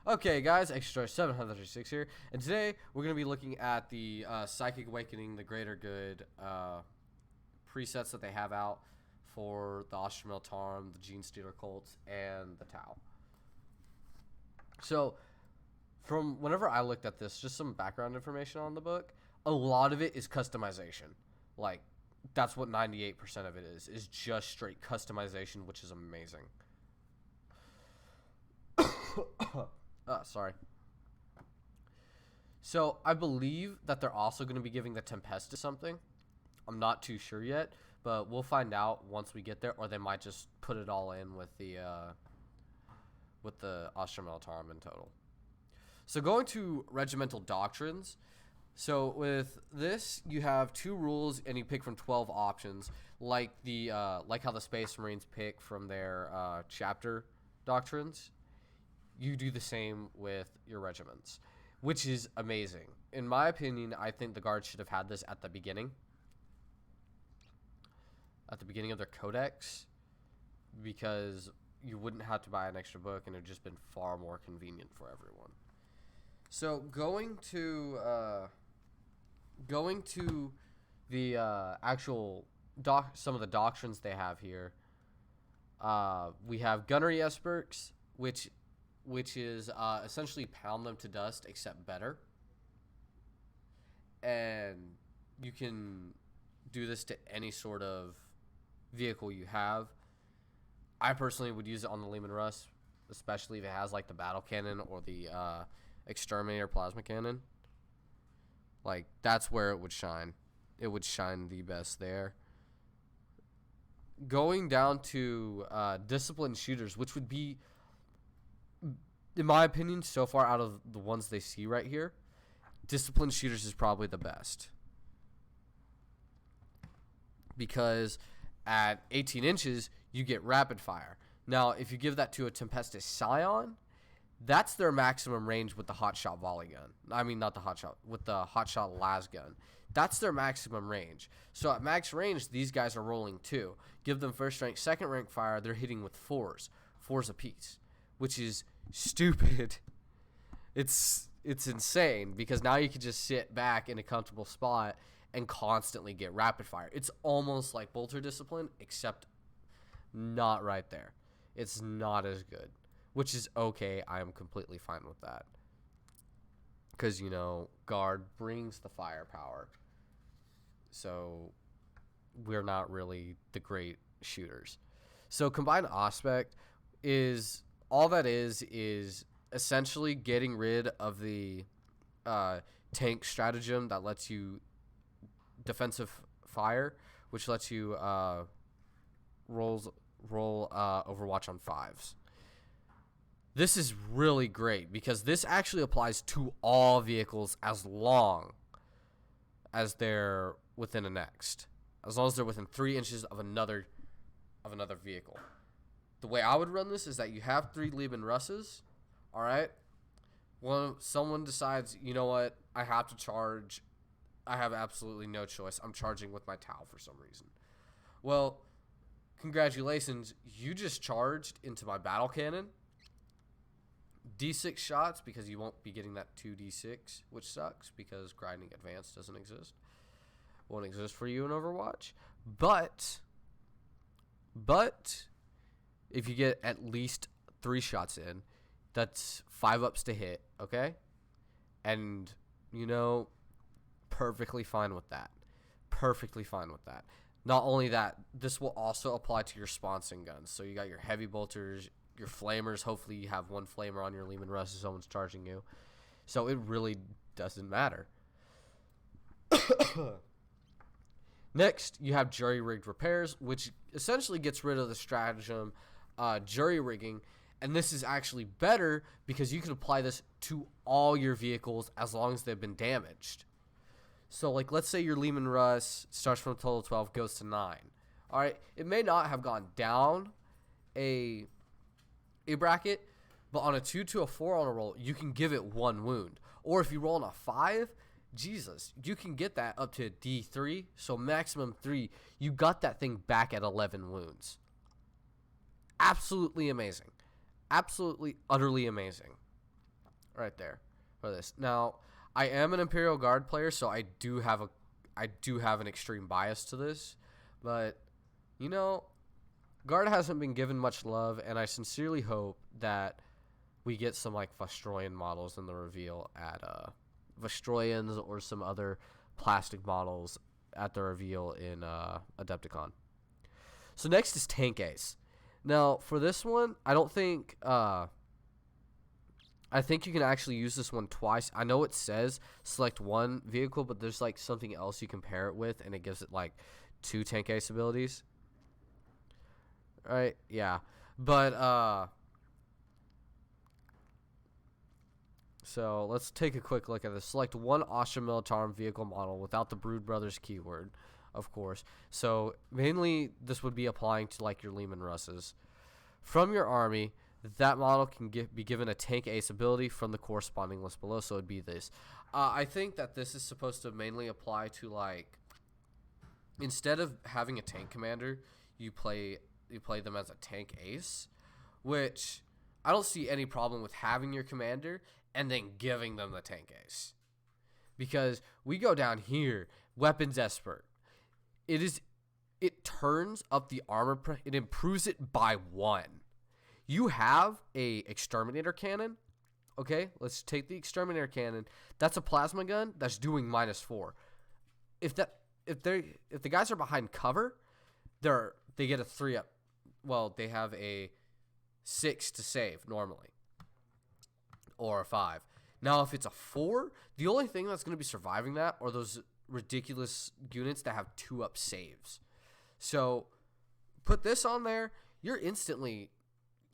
Okay, guys, Extra 736 here, and today we're going to be looking at the Psychic Awakening, the Greater Good presets that they have out for the Ostermel Tarm, the Genestealer cults, and the Tau. So, from whenever I looked at this, just some background information on the book, a lot of it is customization. Like, that's what 98% of it is just straight customization, which is amazing. Sorry. So I believe that they're also going to be giving the Tempestus something. I'm not too sure yet, but we'll find out once we get there, or they might just put it all in with the Ostermel Tarm in total. So going to regimental doctrines. So with this, you have 2 rules, and you pick from 12 options, like how the Space Marines pick from their chapter doctrines. You do the same with your regiments, which is amazing. In my opinion, I think the Guards should have had this at the beginning of their codex, because you wouldn't have to buy an extra book, and it would just been far more convenient for everyone. So going to the actual some of the doctrines they have here, we have Gunnery Esperks, which is essentially pound them to dust, except better. And you can do this to any sort of vehicle you have. I personally would use it on the Leman Russ, especially if it has like the battle cannon or the exterminator plasma cannon. Like, that's where it would shine. It would shine the best there. Going down to disciplined shooters, which would be, in my opinion, so far out of the ones they see right here, disciplined shooters is probably the best. Because at 18 inches, you get rapid fire. Now, if you give that to a Tempestus Scion, that's their maximum range with the hotshot volley gun. I mean, not the hotshot, with the hotshot las gun. That's their maximum range. So at max range, these guys are rolling 2. Give them first rank, second rank fire, they're hitting with 4s apiece, which is stupid. It's insane, because now you can just sit back in a comfortable spot and constantly get rapid fire. It's almost like Bolter Discipline, except not right there. It's not as good, which is okay. I am completely fine with that, because, you know, Guard brings the firepower, so we're not really the great shooters. So Combined Aspect is, all that is essentially getting rid of the tank stratagem that lets you defensive fire, which lets you roll Overwatch on 5s. This is really great, because this actually applies to all vehicles as long as they're within a next. As long as they're within 3 inches of another vehicle. The way I would run this is that you have 3 Leman Russes, all right? Someone decides, you know what, I have to charge. I have absolutely no choice. I'm charging with my Tau for some reason. Well, congratulations, you just charged into my battle cannon. D6 shots, because you won't be getting that 2d6, which sucks, because grinding advanced doesn't exist. Won't exist for you in Overwatch. But if you get at least 3 shots in, that's 5 ups to hit, okay? And, you know, perfectly fine with that. Perfectly fine with that. Not only that, this will also apply to your sponsing guns. So you got your heavy bolters, your flamers. Hopefully you have 1 flamer on your Leman Russ if someone's charging you. So it really doesn't matter. Next, you have jury-rigged repairs, which essentially gets rid of the stratagem jury-rigging. And this is actually better, because you can apply this to all your vehicles as long as they've been damaged. So, like, let's say your Leman Russ starts from a total of 12, goes to 9. All right, it may not have gone down a bracket, but on a 2 to a 4 on a roll, you can give it 1 wound. Or if you roll on a 5, Jesus, you can get that up to D3, so maximum 3. You got that thing back at 11 wounds. Absolutely amazing. Absolutely, utterly amazing. right there for this. Now, I am an Imperial Guard player, so I do have an extreme bias to this, but you know, Guard hasn't been given much love, and I sincerely hope that we get some like Vestroyan models in the reveal at Vestroyans or some other plastic models at the reveal in Adepticon. So next is Tank Ace. Now for this one, I don't think I think you can actually use this one twice. I know it says select one vehicle, but there's like something else you can pair it with, and it gives it like 2 Tank Ace abilities. Right? Yeah. But so let's take a quick look at this. Select one Astra Militarum vehicle model without the Brood Brothers keyword, of course. So mainly this would be applying to like your Lehman Russes. From your army, that model can be given a Tank Ace ability from the corresponding list below. So it'd be this. I think that this is supposed to mainly apply to like, instead of having a tank commander, you play them as a Tank Ace, which I don't see any problem with having your commander and then giving them the Tank Ace. Because we go down here, Weapons Expert. It turns up the armor, it improves it by 1. You have a Exterminator cannon. Okay, let's take the Exterminator cannon. That's a plasma gun that's doing -4. If the guys are behind cover, they get a 3 up. Well, they have a 6 to save normally, or a 5. Now, if it's a 4, the only thing that's going to be surviving that are those ridiculous units that have 2 up saves. So, put this on there. You're instantly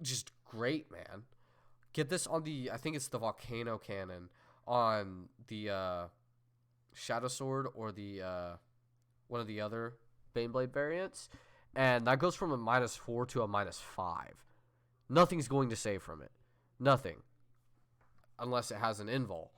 just great, man. Get this on I think it's the Volcano Cannon on the Shadow Sword or the one of the other Baneblade variants. And that goes from a -4 to a -5. Nothing's going to save from it. Nothing. Unless it has an invul.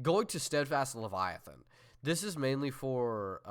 Going to Steadfast Leviathan. This is mainly for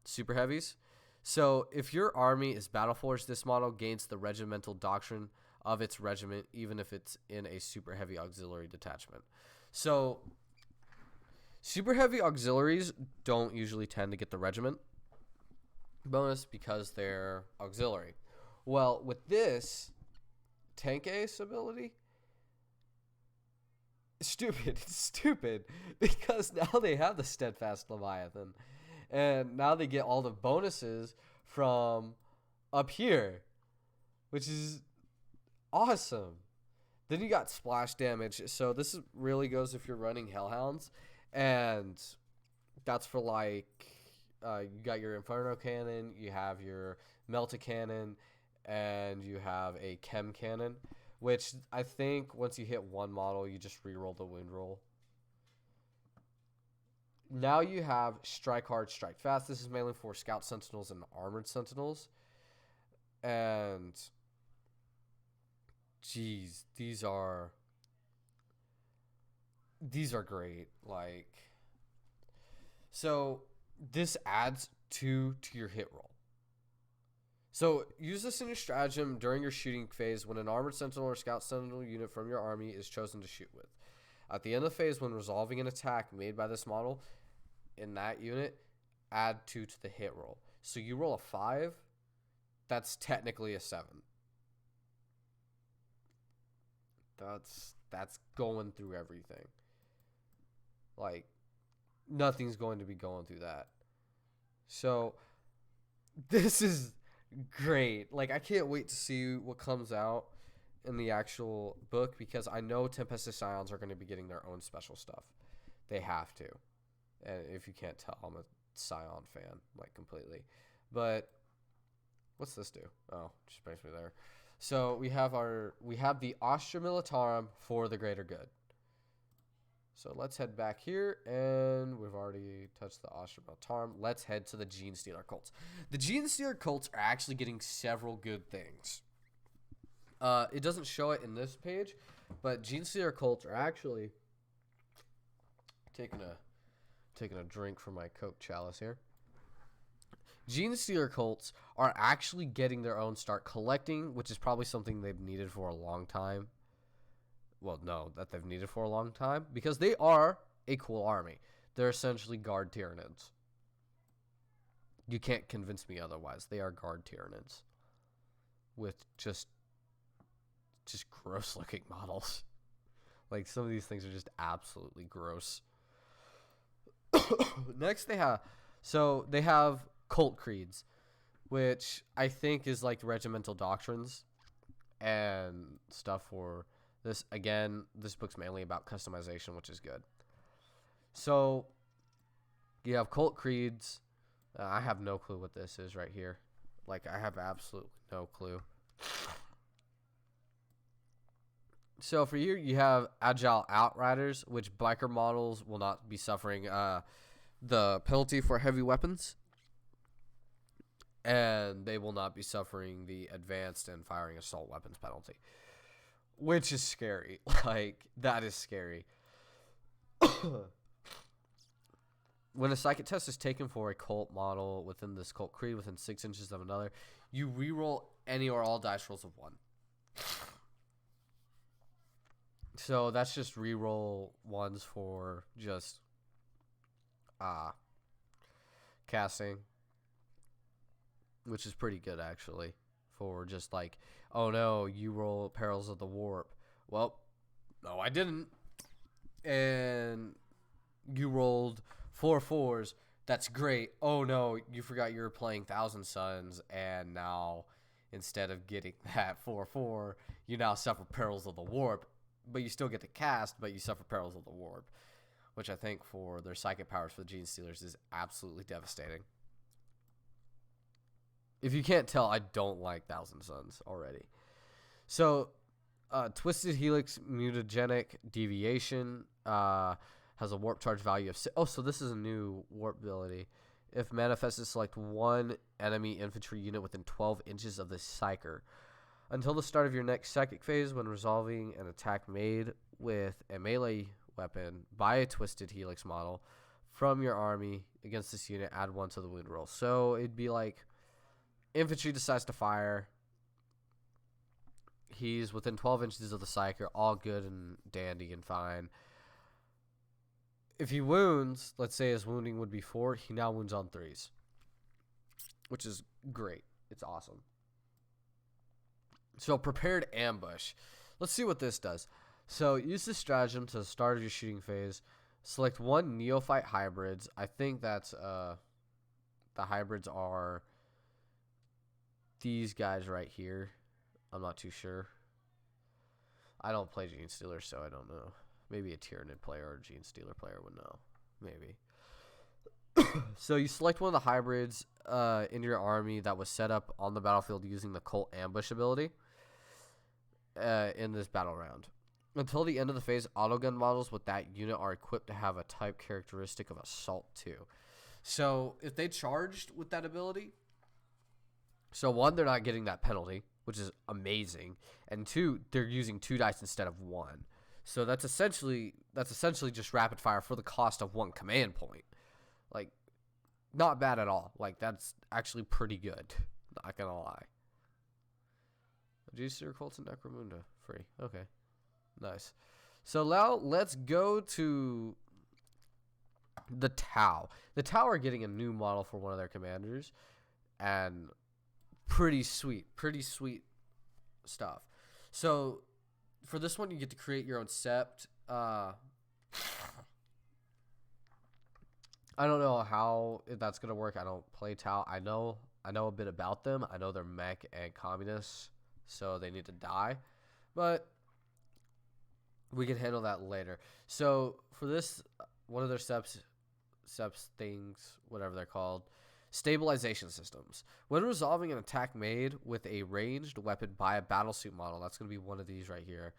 super heavies. So if your army is Battleforged, this model gains the regimental doctrine of its regiment, even if it's in a super heavy auxiliary detachment. So super heavy auxiliaries don't usually tend to get the regiment bonus because they're auxiliary. Well, with this Tank Ace ability, it's stupid because now they have the Steadfast Leviathan, and now they get all the bonuses from up here, which is awesome. Then you got splash damage, so this really goes if you're running Hellhounds, and that's for like you got your Inferno Cannon, you have your Melta Cannon, and you have a Chem Cannon, which I think once you hit one model, you just reroll the wound roll. Now you have Strike Hard, Strike Fast. This is mainly for Scout Sentinels and Armored Sentinels. And, geez, these are great. Like, so this adds 2 to your hit roll. So use this in your stratagem during your shooting phase when an Armored Sentinel or Scout Sentinel unit from your army is chosen to shoot with. At the end of the phase, when resolving an attack made by this model in that unit, add 2 to the hit roll. So you roll a 5, that's technically a 7. That's going through everything. Like, nothing's going to be going through that. So this is great. Like, I can't wait to see what comes out in the actual book, because I know Tempestus Scions are going to be getting their own special stuff. They have to. And if you can't tell, I'm a Scion fan, like, completely. But what's this do? Oh, just brings me there. So we have the Astra Militarum for the greater good. So let's head back here, and we've already touched the Astra Militarum. Let's head to the Genestealer cults. The Genestealer cults are actually getting several good things. It doesn't show it in this page, but Genestealer cults are actually taking a drink from my Coke chalice here. Genestealer cults are actually getting their own start collecting, which is probably something they've needed for a long time. Well, no, that they've needed for a long time, because they are a cool army. They're essentially guard Tyranids. You can't convince me otherwise. They are guard Tyranids with just gross looking models. Like, some of these things are just absolutely gross. Next they have cult creeds, which I think is like regimental doctrines and stuff for this. Again, this book's mainly about customization, which is good. So you have cult creeds. I have no clue what this is right here. Like, I have absolutely no clue. So for you have Agile Outriders, which biker models will not be suffering the penalty for heavy weapons. And they will not be suffering the advanced and firing assault weapons penalty. Which is scary. Like, that is scary. When a psychic test is taken for a cult model within this cult creed within 6 inches of another, you reroll any or all dice rolls of 1. So that's just reroll ones for just casting, which is pretty good actually, for just like, oh no, you roll Perils of the Warp. Well, no, I didn't. And you rolled 4 4s. That's great. Oh no, you forgot you were playing Thousand Suns, and now instead of getting that 4/4, you now suffer Perils of the Warp. But you still get to cast, but you suffer Perils of the Warp, which I think for their psychic powers for the Genestealers is absolutely devastating. If you can't tell, I don't like Thousand Suns already. So, Twisted Helix Mutagenic Deviation has a warp charge value of 6. Oh, so this is a new warp ability. If manifested, select one enemy infantry unit within 12 inches of the Psyker. Until the start of your next psychic phase, when resolving an attack made with a melee weapon by a Twisted Helix model from your army against this unit, add 1 to the wound roll. So it'd be like infantry decides to fire. He's within 12 inches of the Psyker, all good and dandy and fine. If he wounds, let's say his wounding would be 4, he now wounds on 3s, which is great. It's awesome. So, prepared ambush. Let's see what this does. So, use this stratagem to the start of your shooting phase. Select 1 neophyte hybrids. I think that's the hybrids are these guys right here. I'm not too sure. I don't play Genestealers, so I don't know. Maybe a Tyranid player or a Genestealer player would know. Maybe. So you select one of the hybrids in your army that was set up on the battlefield using the Cult Ambush ability in this battle round. Until the end of the phase, autogun models with that unit are equipped to have a type characteristic of Assault 2. So if they charged with that ability, so 1, they're not getting that penalty, which is amazing, and 2, they're using 2 dice instead of 1. So that's essentially just rapid fire for the cost of 1 command point. Like, not bad at all. Like, that's actually pretty good. Not gonna lie. Juicer Colts and Necromunda. Free. Okay. Nice. So now let's go to the Tau. The Tau are getting a new model for one of their commanders. And pretty sweet stuff. So for this one, you get to create your own sept. I don't know how that's gonna work. I don't play Tau. I know a bit about them. I know they're mech and communists, so they need to die. But we can handle that later. So for this, one of their seps things, whatever they're called, stabilization systems. When resolving an attack made with a ranged weapon by a battlesuit model, that's going to be one of these right here.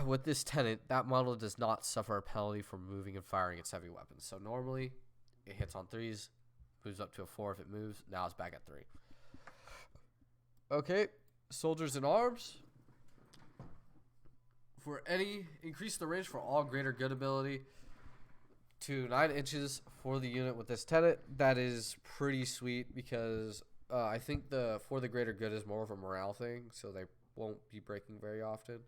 With this tenant, that model does not suffer a penalty for moving and firing its heavy weapons. So normally, it hits on 3s, moves up to a 4 if it moves. Now it's back at 3. Okay, soldiers in arms. For any, increase the range for all greater good ability. to 9 inches for the unit with this tenet. That is pretty sweet because I think the for the greater good is more of a morale thing, so they won't be breaking very often.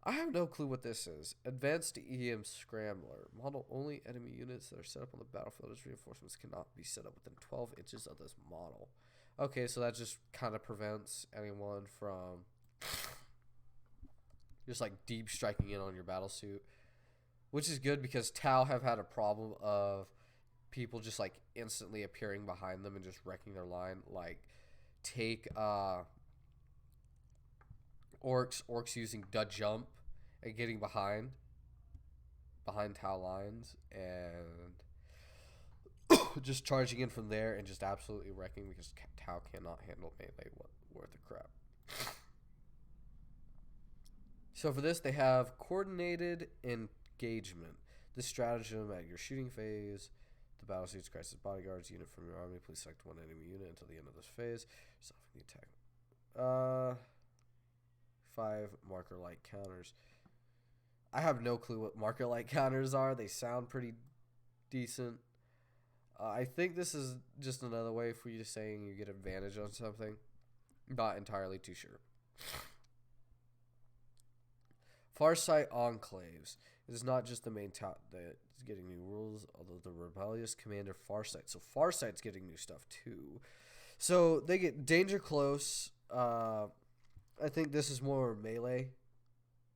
I have no clue what this is. Advanced EM Scrambler. Model only enemy units that are set up on the battlefield as reinforcements cannot be set up within 12 inches of this model. Okay, so that just kind of prevents anyone from just like deep striking in on your battle suit, which is good because Tau have had a problem of people just like instantly appearing behind them and just wrecking their line. Like take orcs using the jump and getting behind Tau lines and just charging in from there and just absolutely wrecking because Tau cannot handle melee worth of crap. So for this, they have coordinated engagement. This stratagem at your shooting phase, the battle suits crisis bodyguards unit from your army. Please select one enemy unit until the end of this phase. Stopping the attack. 5 marker light counters. I have no clue what marker light counters are. They sound pretty decent. I think this is just another way for you to saying you get advantage on something. Not entirely too sure. Farsight Enclaves. It is not just the main top that is getting new rules, although the rebellious commander Farsight. So Farsight's getting new stuff too. So they get danger close. I think this is more melee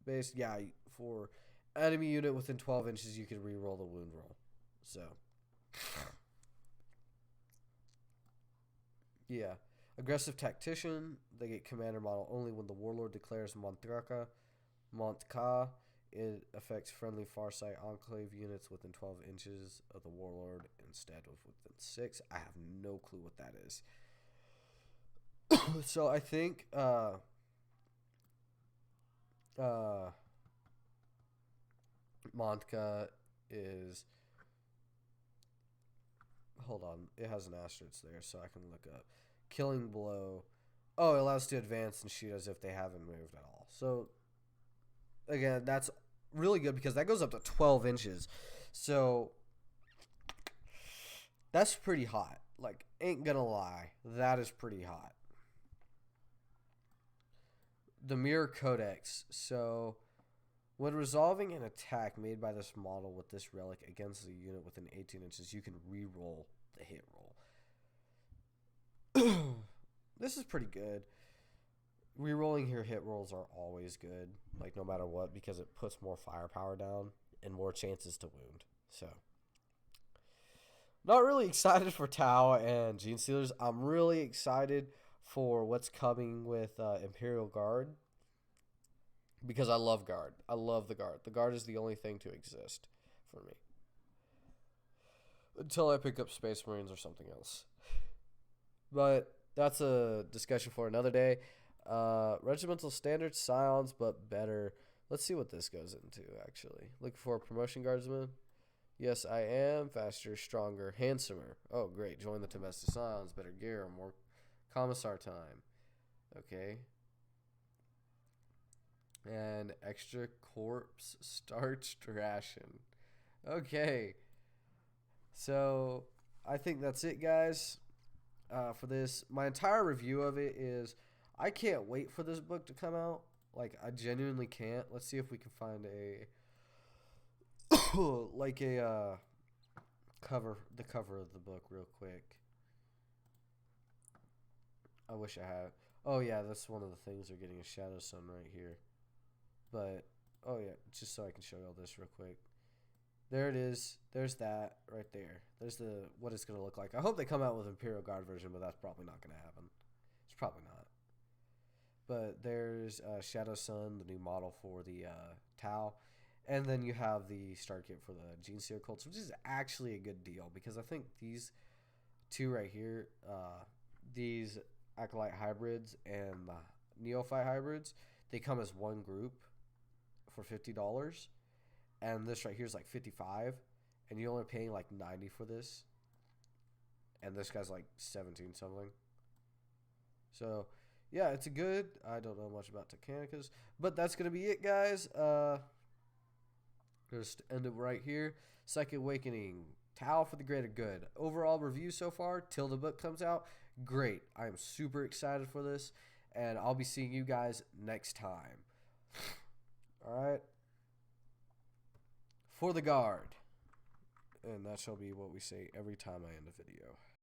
based. Yeah, for enemy unit within 12 inches, you can reroll the wound roll. So, yeah. Aggressive Tactician. They get commander model only when the warlord declares Montka. It affects friendly Farsight Enclave units within 12 inches of the warlord instead of within 6. I have no clue what that is. So I think Montka is, hold on, it has an asterisk there so I can look up. Killing blow. Oh, it allows to advance and shoot as if they haven't moved at all. So again, that's really good because that goes up to 12 inches. So that's pretty hot. Like, ain't gonna lie, that is pretty hot. The Mirror Codex. So when resolving an attack made by this model with this relic against a unit within 18 inches, you can re-roll the hit roll. This is pretty good. Rerolling your hit rolls are always good, like no matter what, because it puts more firepower down and more chances to wound. So, not really excited for Tau and Genestealers. I'm really excited for what's coming with Imperial Guard because I love Guard. I love the Guard. The Guard is the only thing to exist for me until I pick up Space Marines or something else. But that's a discussion for another day. Regimental standard scions, but better. Let's see what this goes into, actually. Looking for a promotion guardsman? Yes, I am. Faster, stronger, handsomer. Oh, great. Join the domestic scions. Better gear, more commissar time. Okay. And extra corpse starched ration. Okay. So, I think that's it, guys. For this, my entire review of it is I can't wait for this book to come out. Like, I genuinely can't. Let's see if we can find a like a the cover of the book real quick. I wish I had. Oh yeah, that's one of the things. They're getting a Shadow Sun right here. But oh yeah, just so I can show you all this real quick. There it is. There's that right there. There's the what it's gonna look like. I hope they come out with Imperial Guard version, but that's probably not gonna happen. It's probably not. But there's Shadow Sun, the new model for the Tau, and then you have the start kit for the Genestealer Colts, which is actually a good deal because I think these two right here, these Acolyte hybrids and the Neophyte hybrids, they come as one group for $50. And this right here is like $55, and you're only paying like $90 for this. And this guy's like 17 something. So, yeah, it's a good. I don't know much about Titanicus, but that's gonna be it, guys. Just end it right here. Psychic Awakening, Tao for the Greater Good. Overall review so far, till the book comes out, great. I am super excited for this, and I'll be seeing you guys next time. All right. For the guard. And that shall be what we say every time I end a video.